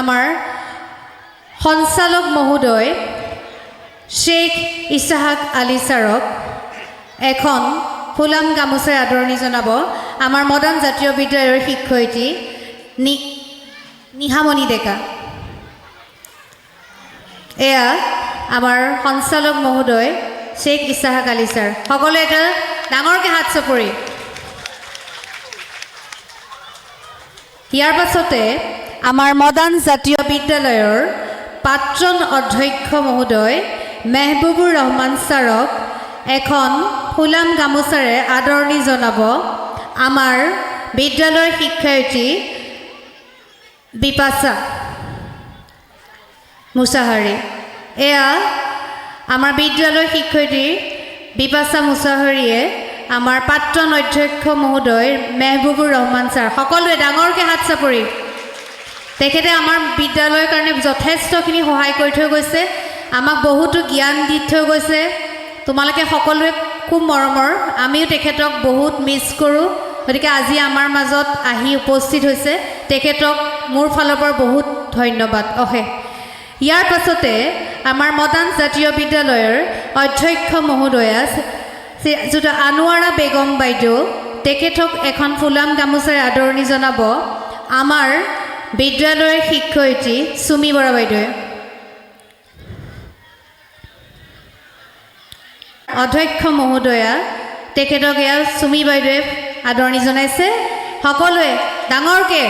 আমাৰ সঞ্চালক মহোদয় শ্বেখ ইছহাক আলী ছাৰক এখন ফুলাম গামোচাৰে আদৰণি জনাব আমাৰ মডাৰ্ণ জাতীয় বিদ্যালয়ৰ শিক্ষয়িত্ৰী নিহামণি ডেকা। এয়া আমাৰ সঞ্চালক মহোদয় শ্বেখ ইছহাক আলী ছাৰ। সকলোৱে এটা ডাঙৰকৈ হাত চাপৰি। ইয়াৰ পাছতে আমাৰ মডাৰ্ণ জাতীয় বিদ্যালয়ৰ প্ৰাক্তন অধ্যক্ষ মহোদয় মেহবুবুৰ ৰহমান ছাৰক এখন ফুলাম গামোচাৰে আদৰণি জনাব আমাৰ বিদ্যালয়ৰ শিক্ষয়িত্ৰী বিপাশা মুছাহাৰী। এয়া আমাৰ বিদ্যালয়ৰ শিক্ষয়িত্ৰী বিপাশা মুছাহাৰীয়ে আমাৰ প্ৰাক্তন অধ্যক্ষ মহোদয় মেহবুবুৰ ৰহমান ছাৰ। সকলোৱে ডাঙৰকৈ হাত চাপৰি। তেখেতে আমাৰ বিদ্যালয়ৰ কাৰণে যথেষ্টখিনি সহায় কৰি থৈ গৈছে, আমাক বহুতো জ্ঞান দি থৈ গৈছে। তোমালোকে সকলোৱে খুব মৰমৰ, আমিও তেখেতক বহুত মিছ কৰোঁ। গতিকে আজি আমাৰ মাজত আহি উপস্থিত হৈছে, তেখেতক মোৰ ফালৰ পৰা বহুত ধন্যবাদ অশেষ। ইয়াৰ পাছতে আমাৰ মডাৰ্ণ জাতীয় বিদ্যালয়ৰ অধ্যক্ষ মহোদয়া যিটো আনোৱাৰা বেগম বাইদেউ, তেখেতক এখন ফুলাম গামোচাৰে আদৰণি জনাব আমাৰ বিদ্যালয়ৰ শিক্ষয়িত্ৰী চুমি বৰা বাইদেৱে। অধ্যক্ষ মহোদয়া তেখেতক এয়া চুমি বাইদেৱে আদৰণি জনাইছে। সকলোৱে ডাঙৰকৈ